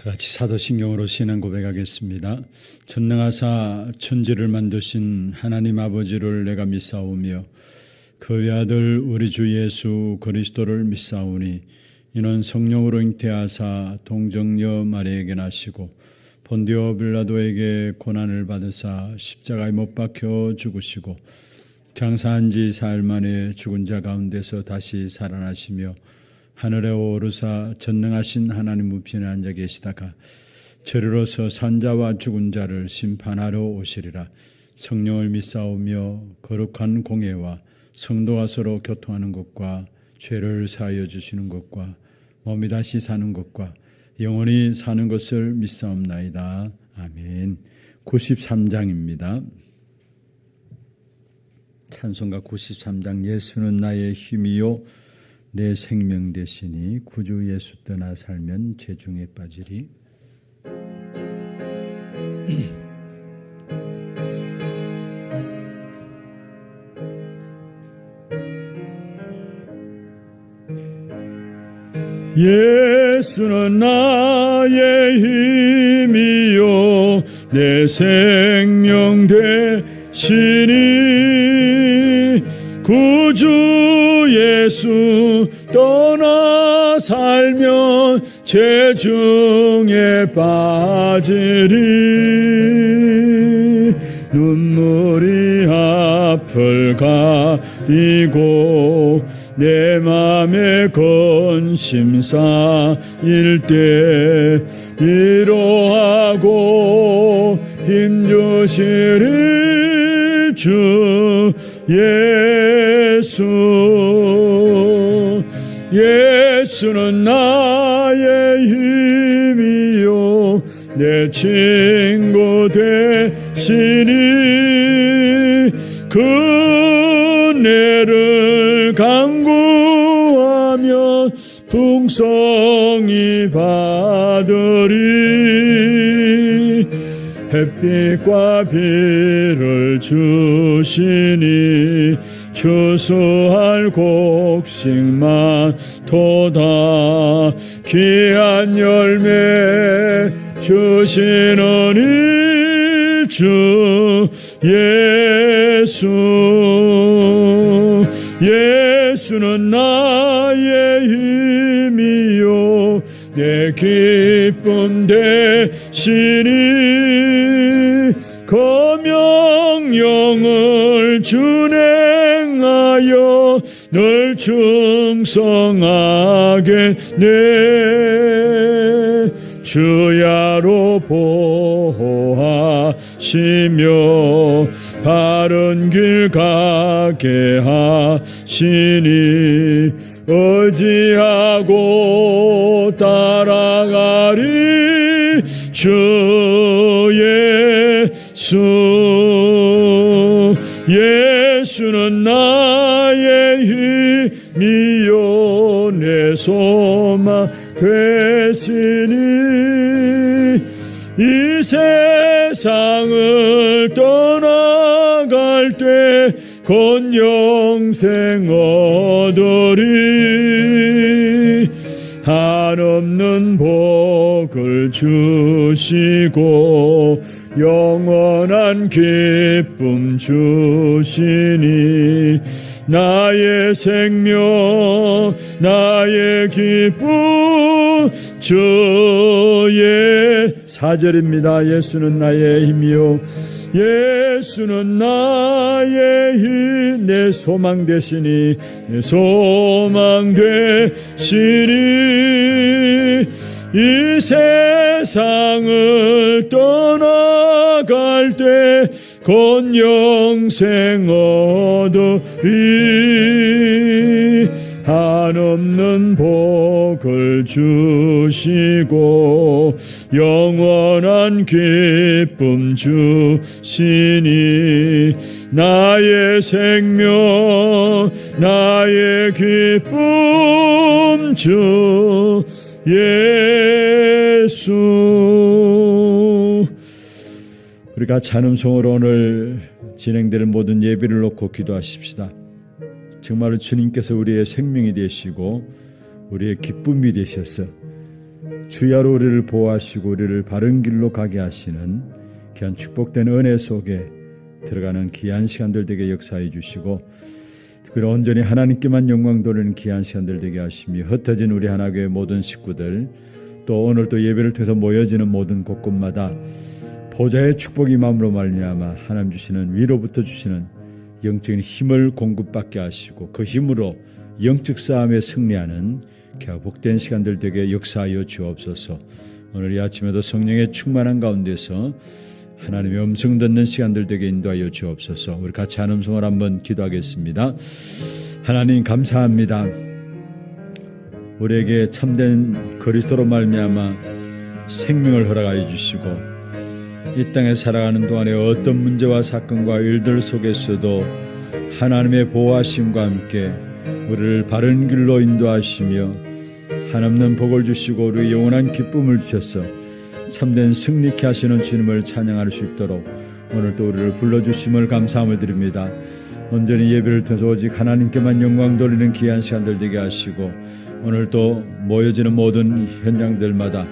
다 같이 사도신경으로 신앙 고백하겠습니다. 전능하사 천지를 만드신 하나님 아버지를 내가 믿사오며 그 외아들 우리 주 예수 그리스도를 믿사오니 이는 성령으로 잉태하사 동정녀 마리아에게 나시고 본디오 빌라도에게 고난을 받으사 십자가에 못 박혀 죽으시고 장사한 지 사흘 만에 죽은 자 가운데서 다시 살아나시며 하늘에 오르사 전능하신 하나님 우편에 앉아 계시다가 저리로서 산자와 죽은 자를 심판하러 오시리라. 성령을 믿사오며 거룩한 공예와 성도와 서로 교통하는 것과 죄를 사하여 주시는 것과 몸이 다시 사는 것과 영원히 사는 것을 믿사옵나이다. 아멘. 93장입니다. 찬송가 93장. 예수는 나의 힘이요 내 생명 되시니 구주 예수 떠나 살면 죄중에 빠지리. 예수는 나의 힘이요 내 생명 되시니 구주 예수 떠나 살면 죄중에 빠지리. 눈물이 앞을 가리고 내 맘에 근심 쌓일 때 위로하고 힘주시리 주 예수. 예수는 나의 힘이요 내 친구 되시니 그네를 간구하면 풍성히 받으리. 햇빛과 비를 주시니 추수할 곡식만 도다. 귀한 열매 주시는 이 주 예수. 예수는 나의 힘이요 내 기쁨 되시니 거명령을 준행하여 늘 충성하겠네. 주야로 보호하시며 바른 길 가게 하시니 의지하고 따라가리 주 예수. 예수는 나의 힘이요 내 소망 되시니 이 세상을 떠나갈 때 곧 영생 얻으리. 한없는 복을 주시고 영원한 기쁨 주시니 나의 생명 나의 기쁨 주의. 4절입니다. 예수는 나의 힘이요 예수는 나의 힘 내 소망 되시니 내 소망 되시니 이 세상을 떠나갈 때 곧 영생 얻으리. 한없는 복을 주시고 영원한 기쁨 주시니 나의 생명 나의 기쁨 주 예수. 우리가 찬음송으로 오늘 진행될 모든 예배를 놓고 기도하십시다. 정말로 주님께서 우리의 생명이 되시고 우리의 기쁨이 되셔서 주야로 우리를 보호하시고 우리를 바른 길로 가게 하시는 귀한 축복된 은혜 속에 들어가는 귀한 시간들 되게 역사해 주시고, 그리고 온전히 하나님께만 영광 돌리는 귀한 시간들 되게 하시며, 흩어진 우리 하나교회 모든 식구들, 또 오늘 또 예배를 통해서 모여지는 모든 곳곳마다 보좌의 축복이 마음으로 말미암아 하나님 주시는 위로부터 주시는 영적인 힘을 공급받게 하시고, 그 힘으로 영적 싸움에 승리하는 복된 시간들 되게 역사하여 주옵소서. 오늘 이 아침에도 성령의 충만한 가운데서 하나님의 음성 듣는 시간들 되게 인도하여 주옵소서. 우리 같이 한 음성을 한번 기도하겠습니다. 하나님 감사합니다. 우리에게 참된 그리스도로 말미암아 생명을 허락하여 주시고, 이 땅에 살아가는 동안에 어떤 문제와 사건과 일들 속에서도 하나님의 보호하심과 함께 우리를 바른 길로 인도하시며 한없는 복을 주시고 우리 영원한 기쁨을 주셔서 참된 승리케 하시는 주님을 찬양할 수 있도록 오늘 또 우리를 불러주심을 감사함을 드립니다. 온전히 예배를 통해서 오직 하나님께만 영광 돌리는 귀한 시간들 되게 하시고, 오늘 또 모여지는 모든 현장들마다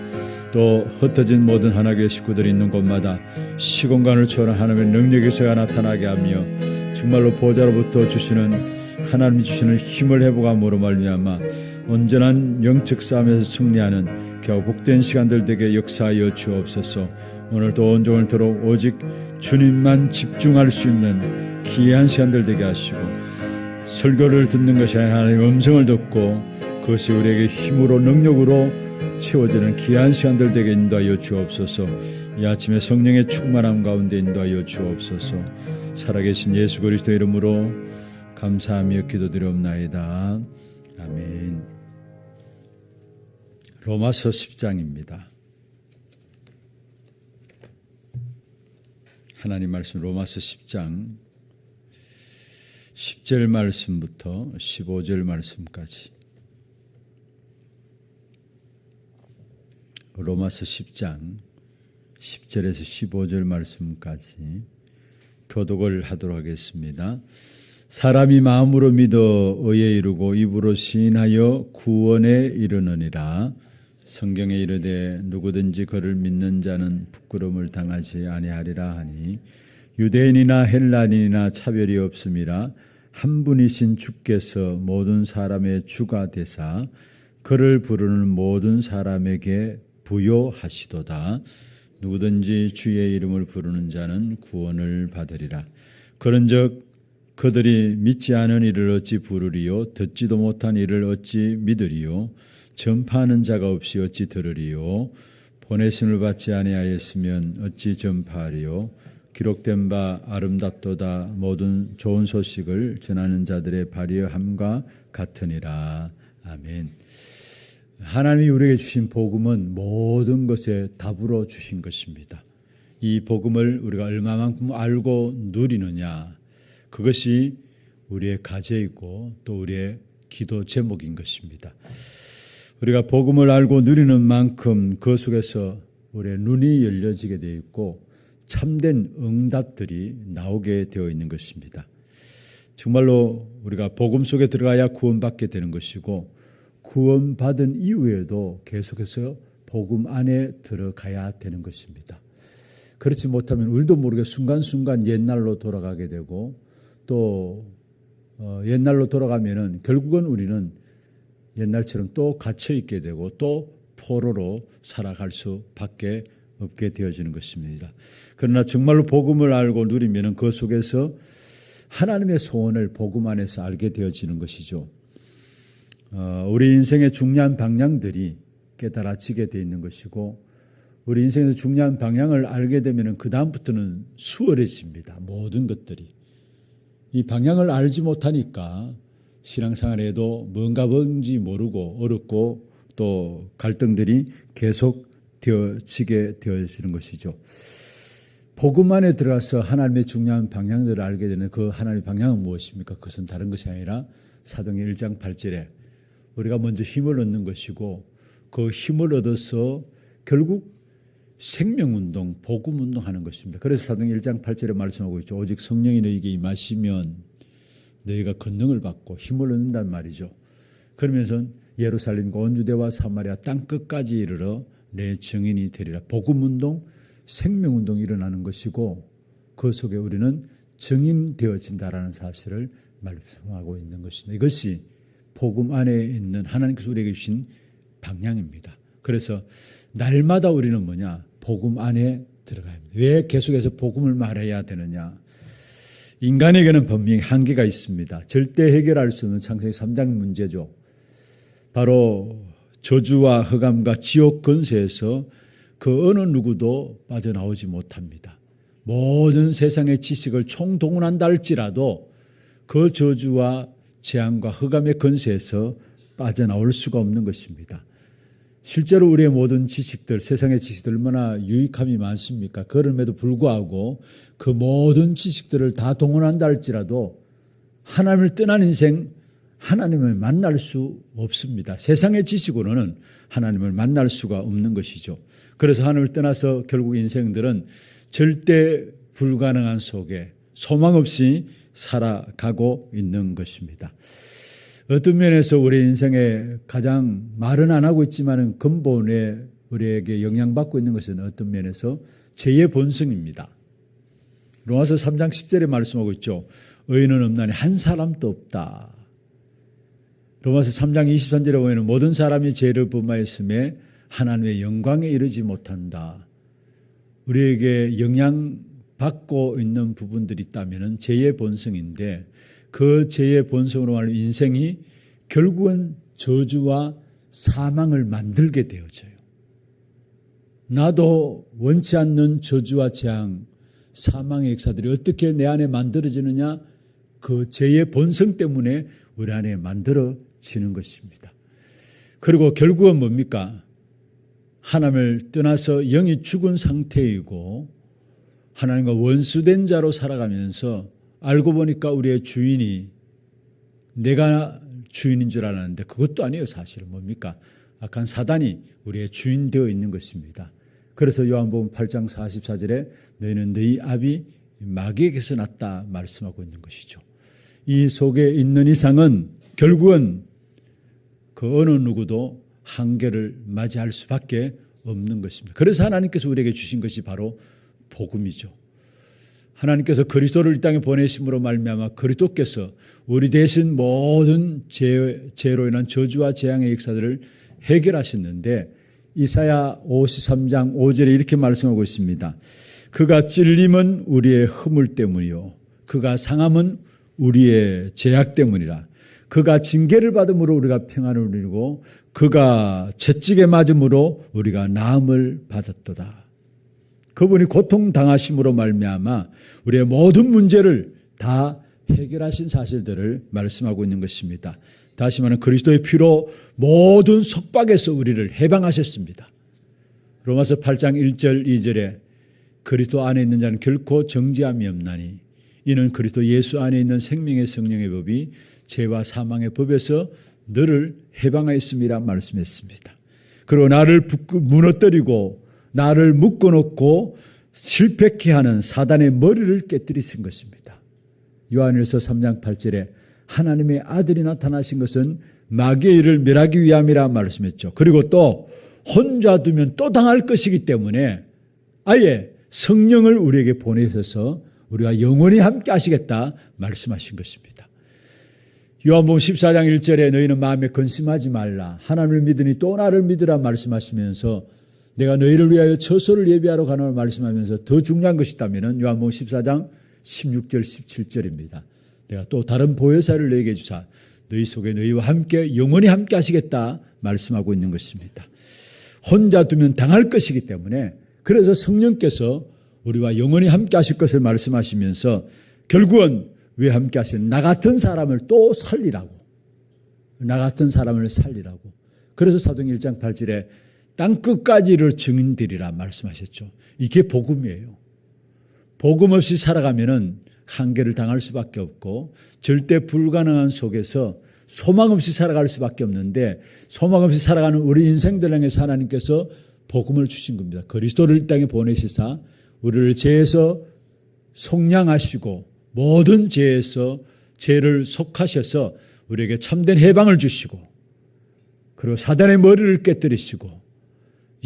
또 흩어진 모든 하나님의 식구들이 있는 곳마다 시공간을 초월한 하나님의 능력에서가 나타나게 하며, 정말로 보좌로부터 주시는 하나님이 주시는 힘을 회복함으로 말미암아 온전한 영적 싸움에서 승리하는 겨우 복된 시간들 되게 역사하여 주옵소서. 오늘도 온종일 도록 오직 주님만 집중할 수 있는 귀한 시간들 되게 하시고, 설교를 듣는 것이 아니라 하나님의 음성을 듣고 그것이 우리에게 힘으로 능력으로 채워지는 귀한 시간들 되게 인도하여 주옵소서. 이 아침에 성령의 충만함 가운데 인도하여 주옵소서. 살아계신 예수 그리스도 이름으로 감사하며 기도드리옵나이다. 아멘. 로마서 10장입니다. 하나님 말씀 로마서 10장 10절 말씀부터 15절 말씀까지. 로마서 10장 10절에서 15절 말씀까지 교독을 하도록 하겠습니다. 사람이 마음으로 믿어 의에 이르고 입으로 시인하여 구원에 이르느니라. 성경에 이르되 누구든지 그를 믿는 자는 부끄러움을 당하지 아니하리라 하니, 유대인이나 헬라인이나 차별이 없음이라. 한 분이신 주께서 모든 사람의 주가 되사 그를 부르는 모든 사람에게 부요하시도다. 누구든지 주의 이름을 부르는 자는 구원을 받으리라. 그런즉 그들이 믿지 않은 이를 어찌 부르리요? 듣지도 못한 이를 어찌 믿으리요? 전파하는 자가 없이 어찌 들으리요? 보내심을 받지 아니하였으면 어찌 전파하리요? 기록된 바 아름답도다. 모든 좋은 소식을 전하는 자들의 발휘함과 같으니라. 아멘. 하나님이 우리에게 주신 복음은 모든 것에 답으로 주신 것입니다. 이 복음을 우리가 얼마만큼 알고 누리느냐, 그것이 우리의 과제이고 또 우리의 기도 제목인 것입니다. 우리가 복음을 알고 누리는 만큼 그 속에서 우리의 눈이 열려지게 되어 있고 참된 응답들이 나오게 되어 있는 것입니다. 정말로 우리가 복음 속에 들어가야 구원받게 되는 것이고, 구원받은 이후에도 계속해서 복음 안에 들어가야 되는 것입니다. 그렇지 못하면 우리도 모르게 순간순간 옛날로 돌아가게 되고, 또 옛날로 돌아가면은 결국은 우리는 옛날처럼 또 갇혀 있게 되고 또 포로로 살아갈 수밖에 없게 되어지는 것입니다. 그러나 정말로 복음을 알고 누리면은 그 속에서 하나님의 소원을 복음 안에서 알게 되어지는 것이죠. 우리 인생의 중요한 방향들이 깨달아지게 되어 있는 것이고, 우리 인생에서 중요한 방향을 알게 되면은 그 다음부터는 수월해집니다. 모든 것들이. 이 방향을 알지 못하니까 신앙생활에도 뭔지 모르고 어렵고 또 갈등들이 계속 되어지게 되어지는 것이죠. 복음 안에 들어가서 하나님의 중요한 방향들을 알게 되는 그 하나님의 방향은 무엇입니까? 그것은 다른 것이 아니라 사도행전 1장 8절에 우리가 먼저 힘을 얻는 것이고, 그 힘을 얻어서 결국 생명운동, 복음운동 하는 것입니다. 그래서 사도행전 1장 8절에 말씀하고 있죠. 오직 성령이 너희에게 임하시면 너희가 권능을 받고 힘을 얻는단 말이죠. 그러면서 예루살렘과 온 유대와 사마리아 땅 끝까지 이르러 내 증인이 되리라. 복음운동, 생명운동이 일어나는 것이고 그 속에 우리는 증인되어진다라는 사실을 말씀하고 있는 것입니다. 이것이 복음 안에 있는 하나님께서 우리에게 주신 방향입니다. 그래서 날마다 우리는 뭐냐? 복음 안에 들어가야 합니다. 왜 계속해서 복음을 말해야 되느냐? 인간에게는 분명히 한계가 있습니다. 절대 해결할 수 없는 창세기 3장 문제죠. 바로 저주와 흑암과 지옥 권세에서 그 어느 누구도 빠져나오지 못합니다. 모든 세상의 지식을 총동원한다 할지라도 그 저주와 재앙과 흑암의 권세에서 빠져나올 수가 없는 것입니다. 실제로 우리의 모든 지식들, 세상의 지식들 얼마나 유익함이 많습니까? 그럼에도 불구하고 그 모든 지식들을 다 동원한다 할지라도 하나님을 떠난 인생, 하나님을 만날 수 없습니다. 세상의 지식으로는 하나님을 만날 수가 없는 것이죠. 그래서 하나님을 떠나서 결국 인생들은 절대 불가능한 속에 소망 없이 살아가고 있는 것입니다. 어떤 면에서 우리 인생에 가장 말은 안 하고 있지만 근본에 우리에게 영향받고 있는 것은 어떤 면에서 죄의 본성입니다. 로마서 3장 10절에 말씀하고 있죠. 의인은 없나니 한 사람도 없다. 로마서 3장 23절에 보면 모든 사람이 죄를 범하였음에 하나님의 영광에 이르지 못한다. 우리에게 영향받고 있는 부분들이 있다면 죄의 본성인데 그 죄의 본성으로 말하면 인생이 결국은 저주와 사망을 만들게 되어져요. 나도 원치 않는 저주와 재앙, 사망의 역사들이 어떻게 내 안에 만들어지느냐? 그 죄의 본성 때문에 우리 안에 만들어지는 것입니다. 그리고 결국은 뭡니까? 하나님을 떠나서 영이 죽은 상태이고 하나님과 원수된 자로 살아가면서 알고 보니까 우리의 주인이 내가 주인인 줄 알았는데 그것도 아니에요. 사실은 뭡니까? 악한 사단이 우리의 주인 되어 있는 것입니다. 그래서 요한복음 8장 44절에 너희는 너희 아비 마귀에게서 났다 말씀하고 있는 것이죠. 이 속에 있는 이상은 결국은 그 어느 누구도 한계를 맞이할 수밖에 없는 것입니다. 그래서 하나님께서 우리에게 주신 것이 바로 복음이죠. 하나님께서 그리스도를 이 땅에 보내심으로 말미암아 그리스도께서 우리 대신 모든 죄로 인한 저주와 재앙의 역사들을 해결하셨는데 이사야 53장 5절에 이렇게 말씀하고 있습니다. 그가 찔림은 우리의 허물 때문이요 그가 상함은 우리의 죄악 때문이라. 그가 징계를 받음으로 우리가 평안을 누리고 그가 채찍에 맞음으로 우리가 나음을 받았도다. 그분이 고통당하심으로 말미암아 우리의 모든 문제를 다 해결하신 사실들을 말씀하고 있는 것입니다. 다시 말하면 그리스도의 피로 모든 속박에서 우리를 해방하셨습니다. 로마서 8장 1절 2절에 그리스도 안에 있는 자는 결코 정죄함이 없나니 이는 그리스도 예수 안에 있는 생명의 성령의 법이 죄와 사망의 법에서 너를 해방하였음이라 말씀했습니다. 그리고 나를 무너뜨리고 나를 묶어놓고 실패케 하는 사단의 머리를 깨뜨리신 것입니다. 요한일서 3장 8절에 하나님의 아들이 나타나신 것은 마귀의 일을 멸하기 위함이라 말씀했죠. 그리고 또 혼자 두면 또 당할 것이기 때문에 아예 성령을 우리에게 보내셔서 우리가 영원히 함께 하시겠다 말씀하신 것입니다. 요한복음 14장 1절에 너희는 마음에 근심하지 말라. 하나님을 믿으니 또 나를 믿으라 말씀하시면서 내가 너희를 위하여 처소를 예비하러 가노라 말씀하면서 더 중요한 것이 있다면 요한복음 14장 16절 17절입니다. 내가 또 다른 보혜사를 너희에게 주사 너희 속에 너희와 함께 영원히 함께 하시겠다 말씀하고 있는 것입니다. 혼자 두면 당할 것이기 때문에 그래서 성령께서 우리와 영원히 함께 하실 것을 말씀하시면서 결국은 왜 함께 하시는 나 같은 사람을 또 살리라고 나 같은 사람을 살리라고 그래서 사도행 1장 8절에 땅끝까지를 증인되리라 말씀하셨죠. 이게 복음이에요. 복음 없이 살아가면은 한계를 당할 수밖에 없고 절대 불가능한 속에서 소망 없이 살아갈 수밖에 없는데 소망 없이 살아가는 우리 인생들 향해서 하나님께서 복음을 주신 겁니다. 그리스도를 이 땅에 보내시사 우리를 죄에서 속량하시고 모든 죄에서 죄를 속하셔서 우리에게 참된 해방을 주시고 그리고 사단의 머리를 깨뜨리시고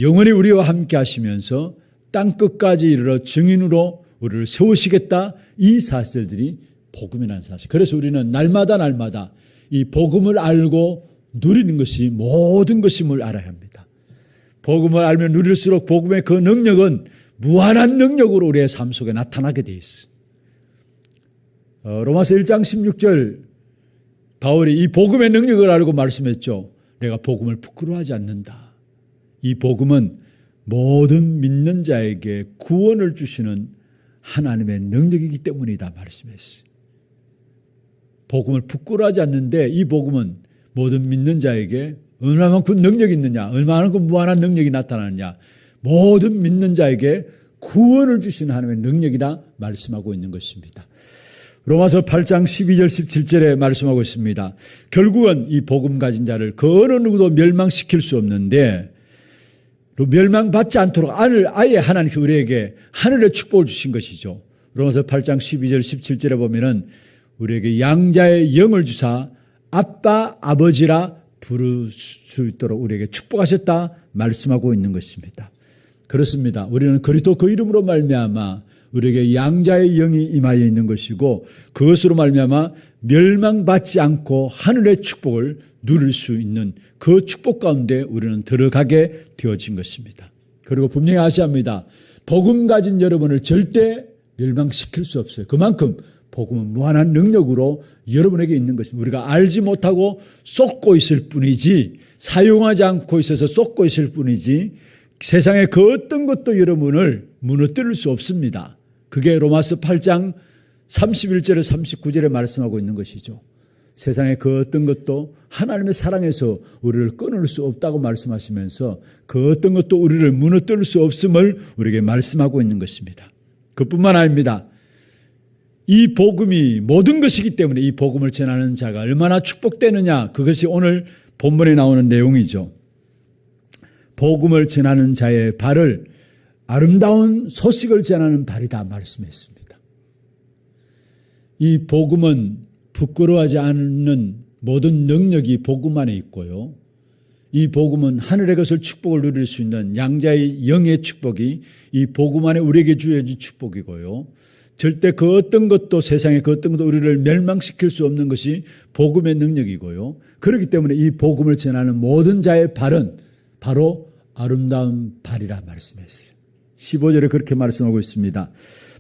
영원히 우리와 함께 하시면서 땅끝까지 이르러 증인으로 우리를 세우시겠다. 이 사실들이 복음이라는 사실. 그래서 우리는 날마다 이 복음을 알고 누리는 것이 모든 것임을 알아야 합니다. 복음을 알면 누릴수록 복음의 그 능력은 무한한 능력으로 우리의 삶 속에 나타나게 되어 있어요. 로마서 1장 16절 바울이 이 복음의 능력을 알고 말씀했죠. 내가 복음을 부끄러워하지 않는다. 이 복음은 모든 믿는 자에게 구원을 주시는 하나님의 능력이기 때문이다 말씀했어요. 복음을 부끄러워하지 않는데 이 복음은 모든 믿는 자에게 얼마만큼 능력이 있느냐, 얼마만큼 무한한 능력이 나타나느냐, 모든 믿는 자에게 구원을 주시는 하나님의 능력이다 말씀하고 있는 것입니다. 로마서 8장 12절 17절에 말씀하고 있습니다. 결국은 이 복음 가진 자를 그 어느 누구도 멸망시킬 수 없는데 멸망받지 않도록 아예 하나님께서 우리에게 하늘의 축복을 주신 것이죠. 로마서 8장 12절 17절에 보면은 우리에게 양자의 영을 주사 아빠 아버지라 부를 수 있도록 우리에게 축복하셨다 말씀하고 있는 것입니다. 그렇습니다. 우리는 그리스도 그 이름으로 말미암아 우리에게 양자의 영이 임하여 있는 것이고 그것으로 말미암아 멸망받지 않고 하늘의 축복을 누릴 수 있는 그 축복 가운데 우리는 들어가게 되어진 것입니다. 그리고 분명히 아셔야 합니다. 복음 가진 여러분을 절대 멸망시킬 수 없어요. 그만큼 복음은 무한한 능력으로 여러분에게 있는 것입니다. 우리가 알지 못하고 쏟고 있을 뿐이지 사용하지 않고 있어서 쏟고 있을 뿐이지 세상의 그 어떤 것도 여러분을 무너뜨릴 수 없습니다. 그게 로마서 8장 31절에 39절에 말씀하고 있는 것이죠. 세상의 그 어떤 것도 하나님의 사랑에서 우리를 끊을 수 없다고 말씀하시면서 그 어떤 것도 우리를 무너뜨릴 수 없음을 우리에게 말씀하고 있는 것입니다. 그뿐만 아닙니다. 이 복음이 모든 것이기 때문에 이 복음을 전하는 자가 얼마나 축복되느냐, 그것이 오늘 본문에 나오는 내용이죠. 복음을 전하는 자의 발을 아름다운 소식을 전하는 발이다 말씀했습니다. 이 복음은 부끄러워하지 않는 모든 능력이 복음 안에 있고요. 이 복음은 하늘의 것을 축복을 누릴 수 있는 양자의 영의 축복이 이 복음 안에 우리에게 주어진 축복이고요. 절대 그 어떤 것도 세상의 그 어떤 것도 우리를 멸망시킬 수 없는 것이 복음의 능력이고요. 그렇기 때문에 이 복음을 전하는 모든 자의 발은 바로 아름다운 발이라 말씀했어요. 15절에 그렇게 말씀하고 있습니다.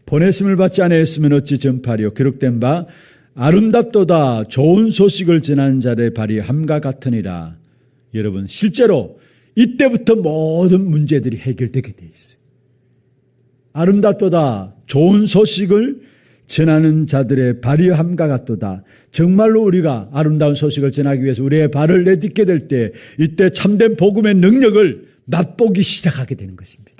보내심을 받지 아니하였으면 어찌 전파리요. 기록된 바 아름답도다 좋은 소식을 전하는 자의 발이 함과 같으니라. 여러분 실제로 이때부터 모든 문제들이 해결되게 돼 있어요. 아름답도다 좋은 소식을 전하는 자들의 발이 함과 같도다. 정말로 우리가 아름다운 소식을 전하기 위해서 우리의 발을 내딛게 될 때 이때 참된 복음의 능력을 맛보기 시작하게 되는 것입니다.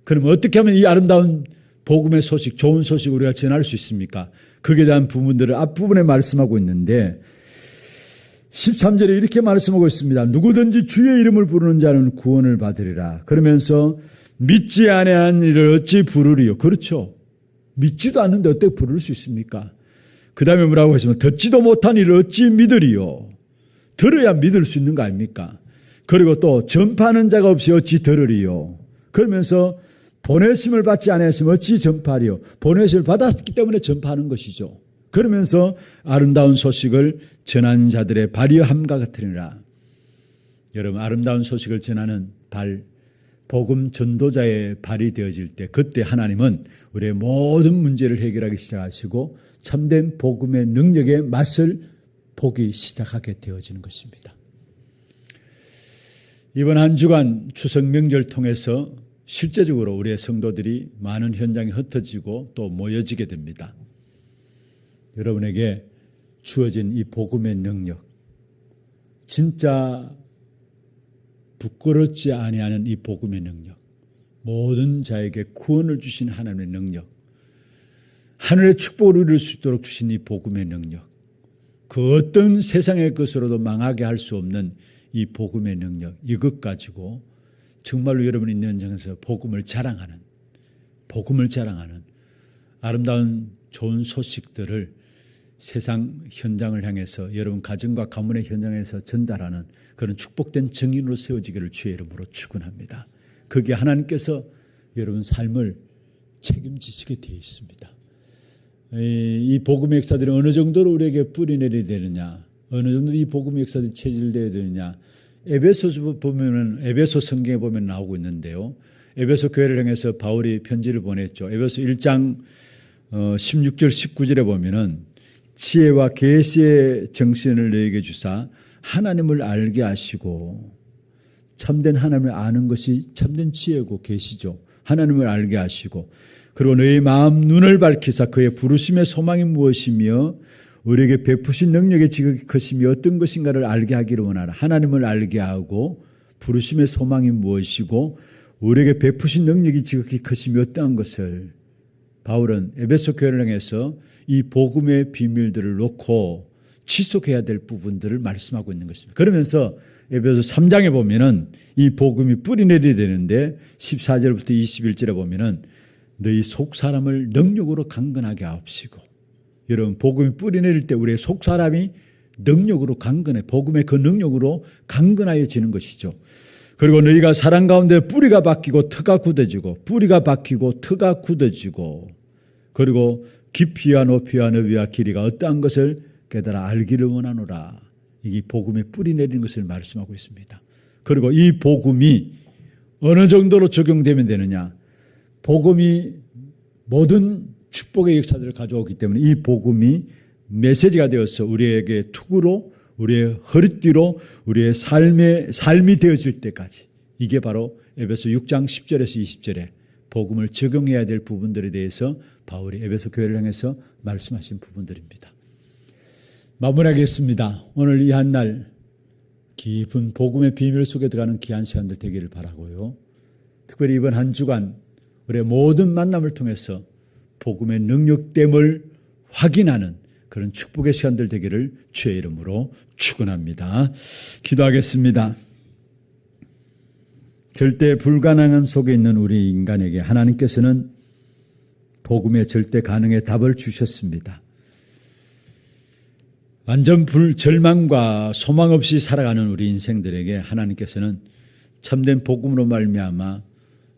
그럼 어떻게 하면 이 아름다운 복음의 소식, 좋은 소식을 우리가 전할 수 있습니까? 거기에 대한 부분들을 앞부분에 말씀하고 있는데 13절에 이렇게 말씀하고 있습니다. 누구든지 주의 이름을 부르는 자는 구원을 받으리라. 그러면서 믿지 아니하는 이를 어찌 부르리요? 그렇죠. 믿지도 않는데 어떻게 부를 수 있습니까? 그 다음에 뭐라고 했으면 듣지도 못한 이를 어찌 믿으리요? 들어야 믿을 수 있는 거 아닙니까? 그리고 또 전파하는 자가 없이 어찌 들으리요? 그러면서 보내심을 받지 않았으면 어찌 전파하리요? 보내심을 받았기 때문에 전파하는 것이죠. 그러면서 아름다운 소식을 전하는 자들의 발이 함과 같으리라. 여러분 아름다운 소식을 전하는 발, 복음 전도자의 발이 되어질 때 그때 하나님은 우리의 모든 문제를 해결하기 시작하시고 참된 복음의 능력의 맛을 보기 시작하게 되어지는 것입니다. 이번 한 주간 추석 명절 통해서 실제적으로 우리의 성도들이 많은 현장에 흩어지고 또 모여지게 됩니다. 여러분에게 주어진 이 복음의 능력, 진짜 부끄럽지 아니하는 이 복음의 능력, 모든 자에게 구원을 주신 하나님의 능력, 하늘의 축복을 누릴 수 있도록 주신 이 복음의 능력, 그 어떤 세상의 것으로도 망하게 할 수 없는 이 복음의 능력, 이것 가지고 정말로 여러분 있는 현장에서 복음을 자랑하는 아름다운 좋은 소식들을 세상 현장을 향해서 여러분 가정과 가문의 현장에서 전달하는 그런 축복된 증인으로 세워지기를 주의 이름으로 축원합니다. 거기에 하나님께서 여러분 삶을 책임지시게 되어 있습니다. 이 복음의 역사들이 어느 정도로 우리에게 뿌리내려야 되느냐, 어느 정도 이 복음의 역사들이 체질되어야 되느냐, 에베소 보면은 에베소 성경에 보면 나오고 있는데요. 에베소 교회를 향해서 바울이 편지를 보냈죠. 에베소 1장 16절 19절에 보면은 지혜와 계시의 정신을 너에게 주사 하나님을 알게 하시고, 참된 하나님을 아는 것이 참된 지혜고 계시죠. 하나님을 알게 하시고, 그리고 너희 마음 눈을 밝히사 그의 부르심의 소망이 무엇이며 우리에게 베푸신 능력의 지극히 크심이 어떤 것인가를 알게 하기를 원하라. 하나님을 알게 하고 부르심의 소망이 무엇이고 우리에게 베푸신 능력이 지극히 크심이 어떠한 것을, 바울은 에베소 교회를 향해서 이 복음의 비밀들을 놓고 지속해야 될 부분들을 말씀하고 있는 것입니다. 그러면서 에베소 3장에 보면은 이 복음이 뿌리내려야 되는데 14절부터 21절에 보면은 너희 속 사람을 능력으로 강건하게 하옵시고, 여러분 복음이 뿌리내릴 때 우리의 속 사람이 능력으로 강건해, 복음의 그 능력으로 강건하여지는 것이죠. 그리고 너희가 사랑 가운데 뿌리가 박히고 터가 굳어지고, 뿌리가 박히고 터가 굳어지고, 그리고 깊이와 높이와 너비와 길이가 어떠한 것을 깨달아 알기를 원하노라. 이게 복음에 뿌리 내리는 것을 말씀하고 있습니다. 그리고 이 복음이 어느 정도로 적용되면 되느냐, 복음이 모든 축복의 역사들을 가져오기 때문에 이 복음이 메시지가 되어서 우리에게 투구로, 우리의 허리띠로, 우리의 삶이 되어질 때까지, 이게 바로 에베소 6장 10절에서 20절에 복음을 적용해야 될 부분들에 대해서 바울이 에베소 교회를 향해서 말씀하신 부분들입니다. 마무리하겠습니다. 오늘 이 한 날 깊은 복음의 비밀 속에 들어가는 귀한 시간들 되기를 바라고요. 특별히 이번 한 주간 우리의 모든 만남을 통해서 복음의 능력됨을 확인하는 그런 축복의 시간들 되기를 주의 이름으로 축원합니다. 기도하겠습니다. 절대 불가능한 속에 있는 우리 인간에게 하나님께서는 복음의 절대 가능의 답을 주셨습니다. 완전 절망과 소망 없이 살아가는 우리 인생들에게 하나님께서는 참된 복음으로 말미암아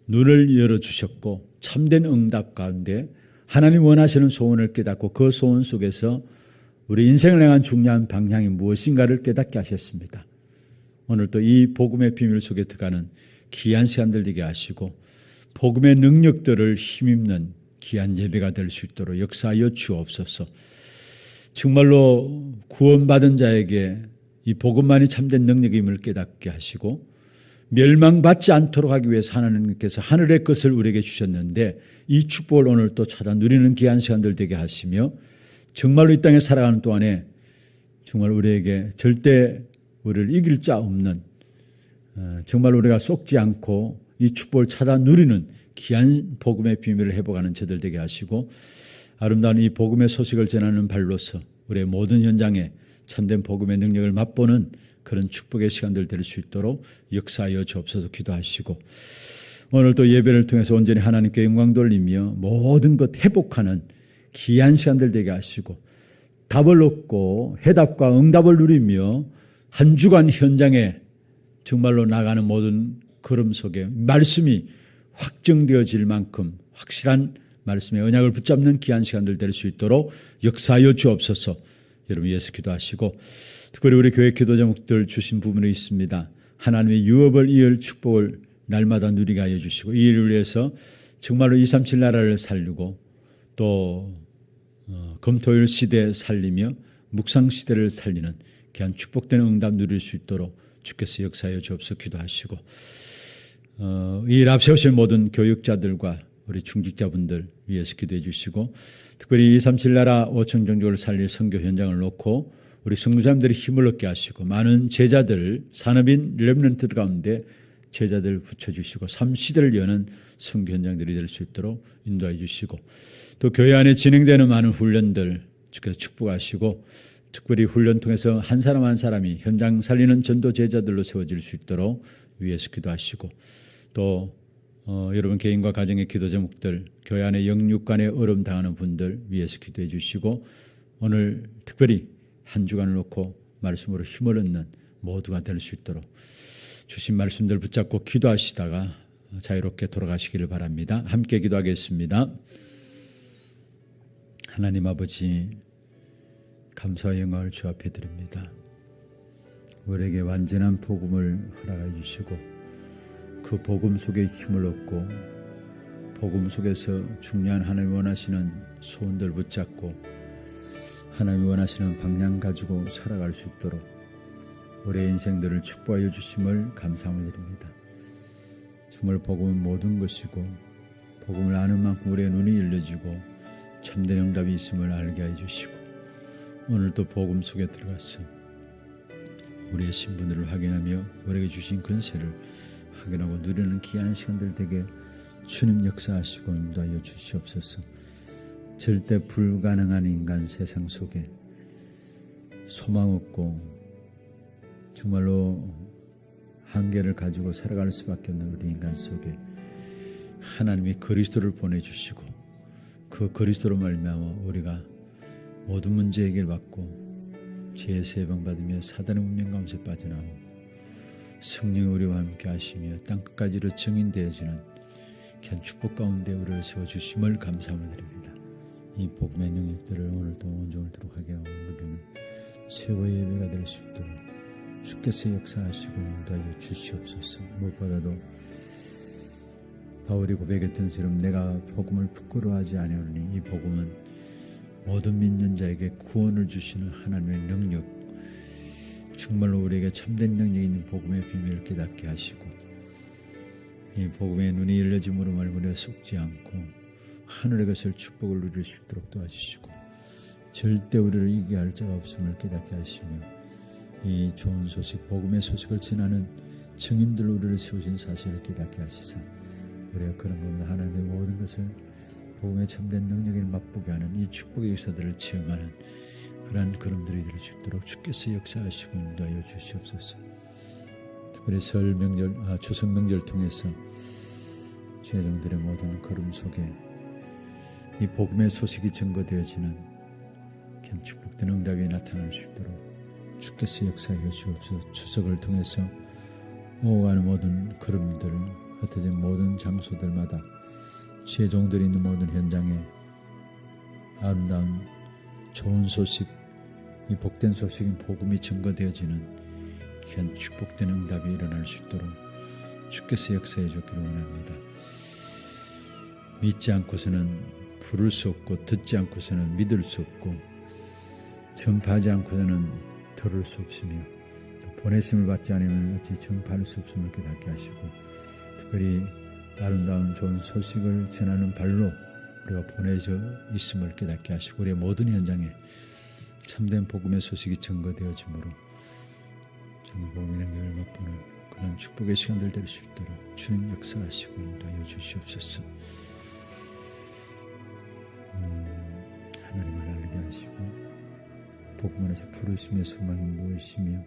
눈을 열어주셨고, 참된 응답 가운데 하나님 원하시는 소원을 깨닫고 그 소원 속에서 우리 인생을 향한 중요한 방향이 무엇인가를 깨닫게 하셨습니다. 오늘 또 이 복음의 비밀 속에 들어가는 귀한 시간들 되게 하시고 복음의 능력들을 힘입는 귀한 예배가 될 수 있도록 역사하여 주옵소서. 정말로 구원받은 자에게 이 복음만이 참된 능력임을 깨닫게 하시고 멸망받지 않도록 하기 위해서 하나님께서 하늘의 것을 우리에게 주셨는데 이 축복을 오늘 또 찾아 누리는 귀한 시간들 되게 하시며 정말로 이 땅에 살아가는 동안에 정말 우리에게 절대 우리를 이길 자 없는, 정말 우리가 속지 않고 이 축복을 찾아 누리는 귀한 복음의 비밀을 회복하는 저들 되게 하시고 아름다운 이 복음의 소식을 전하는 발로서 우리의 모든 현장에 참된 복음의 능력을 맛보는 그런 축복의 시간들 될 수 있도록 역사하여 주옵소서 기도하시고 오늘 또 예배를 통해서 온전히 하나님께 영광 돌리며 모든 것 회복하는 귀한 시간들 되게 하시고 답을 얻고 해답과 응답을 누리며 한 주간 현장에 정말로 나가는 모든 걸음 속에 말씀이 확정되어질 만큼 확실한 말씀의 언약을 붙잡는 귀한 시간들 될 수 있도록 역사하여 주옵소서. 여러분 위해서 기도하시고 특별히 우리 교회 기도 제목들 주신 부분이 있습니다. 하나님의 유업을 이을 축복을 날마다 누리게 하여 주시고 이 일을 위해서 정말로 237 나라를 살리고 또 금토일 시대 살리며 묵상 시대를 살리는 귀한 축복된 응답 누릴 수 있도록 주께서 역사하여 주옵소서 기도하시고 이 일 앞세우실 모든 교육자들과 우리 중직자분들 위해서 기도해 주시고 특별히 237 나라 5천 종족을 살릴 선교 현장을 놓고 우리 선교사님들이 힘을 얻게 하시고 많은 제자들 산업인 렘넌트 가운데 제자들 붙여주시고 3시대를 여는 선교 현장들이 될 수 있도록 인도해 주시고 또 교회 안에 진행되는 많은 훈련들 주께서 축복하시고 특별히 훈련 통해서 한 사람 한 사람이 현장 살리는 전도 제자들로 세워질 수 있도록 위해서 기도하시고 또 여러분 개인과 가정의 기도 제목들 교회 안에 영육간에 어려움 당하는 분들 위해서 기도해 주시고 오늘 특별히 한 주간을 놓고 말씀으로 힘을 얻는 모두가 될 수 있도록 주신 말씀들 붙잡고 기도하시다가 자유롭게 돌아가시기를 바랍니다. 함께 기도하겠습니다. 하나님 아버지, 감사와 영광을 주 앞에 드립니다. 우리에게 완전한 복음을 허락해 주시고 그 복음 속에 힘을 얻고 복음 속에서 중요한 하나님이 원하시는 소원들 붙잡고 하나님이 원하시는 방향 가지고 살아갈 수 있도록 우리의 인생들을 축복하여 주심을 감사함을 드립니다. 정말 복음은 모든 것이고 복음을 아는 만큼 우리의 눈이 열려지고 참된 응답이 있음을 알게 해주시고 오늘도 복음 속에 들어가서 우리의 신분들을 확인하며 우리에게 주신 권세를 확인하고 누리는 귀한 시간들 되게 주님 역사하시고 인도하여 주시옵소서. 절대 불가능한 인간 세상 속에 소망 없고 정말로 한계를 가지고 살아갈 수밖에 없는 우리 인간 속에 하나님이 그리스도를 보내주시고 그 그리스도로 말미암아 우리가 모든 문제 해결받고 죄에서 해방받으며 사단의 운명 가운데 빠져나오고 성령이 우리와 함께 하시며 땅끝까지로 증인되어지는 귀한 축복 가운데 우리를 세워주심을 감사함을 드립니다. 이 복음의 능력들을 오늘도 온종일 하게 하고 우리는 최고의 예배가 될 수 있도록 주께서 역사하시고 인도하여 주시옵소서. 무엇보다도 바울이 고백했던 것처럼 내가 복음을 부끄러워하지 아니하노니 이 복음은 모든 믿는 자에게 구원을 주시는 하나님의 능력, 정말로 우리에게 참된 능력이 있는 복음의 비밀을 깨닫게 하시고 이 복음의 눈이 열려짐으로 말고 우리가 속지 않고 하늘의 것을 축복을 누릴 수 있도록 도와주시고 절대 우리를 이기게 할 자가 없음을 깨닫게 하시며 이 좋은 소식, 복음의 소식을 전하는 증인들로 우리를 세우신 사실을 깨닫게 하시사 우리가 그런 겁니다. 하나님의 모든 것을 복음의 참된 능력을 맛보게 하는 이 축복의 역사들을 체험하는 그러한 걸음들이 될 수 있도록 주께서 역사하시고 인도하여 주시옵소서. 특별히 설 명절, 추석 명절 통해서 제정들의 모든 걸음 속에 이 복음의 소식이 증거되어지는 참 축복된 응답이 나타날 수 있도록 주께서 역사하여 주옵소서. 추석을 통해서 오가는 모든 걸음들, 흩어진 모든 장소들마다 제종들이 있는 모든 현장에 아름다운 좋은 소식, 이 복된 소식인 복음이 증거되어지는 귀한 축복된 응답이 일어날 수 있도록 주께서 역사해 주기를 원합니다. 믿지 않고서는 부를 수 없고 듣지 않고서는 믿을 수 없고 전파하지 않고서는 들을 수 없으며 또 보내심을 받지 않으면 어찌 전파할 수 없음을 깨닫게 하시고 특별히 아름다운 좋은 소식을 전하는 발로 우리가 보내져 있음을 깨닫게 하시고 우리의 모든 현장에 참된 복음의 소식이 증거되어지므로 정말 복음의 능력을 맛보는 그런 축복의 시간들 될 수 있도록 주님 역사하시고 인도하여 주시옵소서. 하나님을 알게 하시고 복음 안에서 부르심의 소망이 무엇이며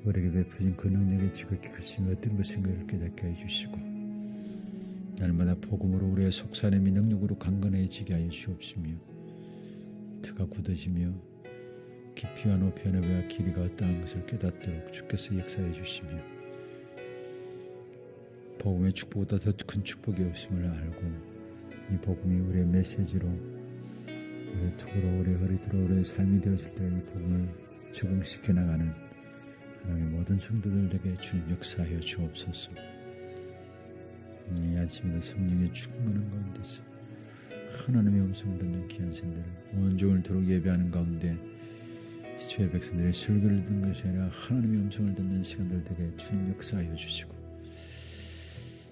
우리에게 베푸신 그 능력의 지극히 크심이 어떤 것인가를 깨닫게 해주시고 날마다 복음으로 우리의 속사람이 능력으로 강건해지게 하여 주옵시며 터가 굳어지며 깊이와 높이와 넓이와 길이가 어떠한 것을 깨닫도록 주께서 역사해 주시며 복음의 축복보다 더 큰 축복이 없음을 알고 이 복음이 우리의 메시지로 우리의 투구로 우리의 허리띠로 우리의 삶이 되어질 때 이 복음을 적응시켜 나가는 하나님의 모든 성도들에게 주님 역사하여 주옵소서. 이 아침에도 성령의 충만한 가운데서 하나님의 음성을 듣는 귀한 생들을 온종일 도록 예배하는 가운데 주의 백성들의 설교를 듣는 것이 아니라 하나님의 음성을 듣는 시간들 되게 주님 역사하여 주시고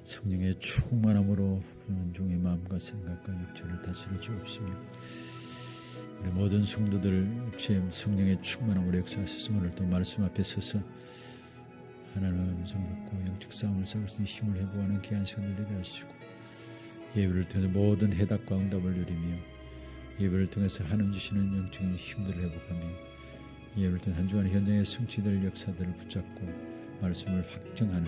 성령의 충만함으로 온종의 마음과 생각과 육체를 다스려 주옵시며 우리 모든 성도들 주의 성령의 충만함으로 역사하셔서 오늘 또 말씀 앞에 서서 하나님의 음성을 듣고 영적 싸움을 싸울 수 있는 힘을 회복하는 귀한 시간을 되게 하시고 예배를 통해서 모든 해답과 응답을 누리며 예배를 통해서 하나님 주시는 영적인 힘들을 회복하며 예배를 통해 한 주간 현장의 성취될 역사들을 붙잡고 말씀을 확정하는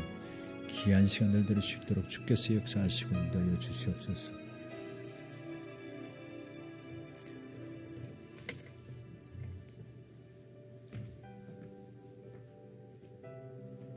귀한 시간들 될 수 있도록 주께서 역사하시고 인도하여 주시옵소서.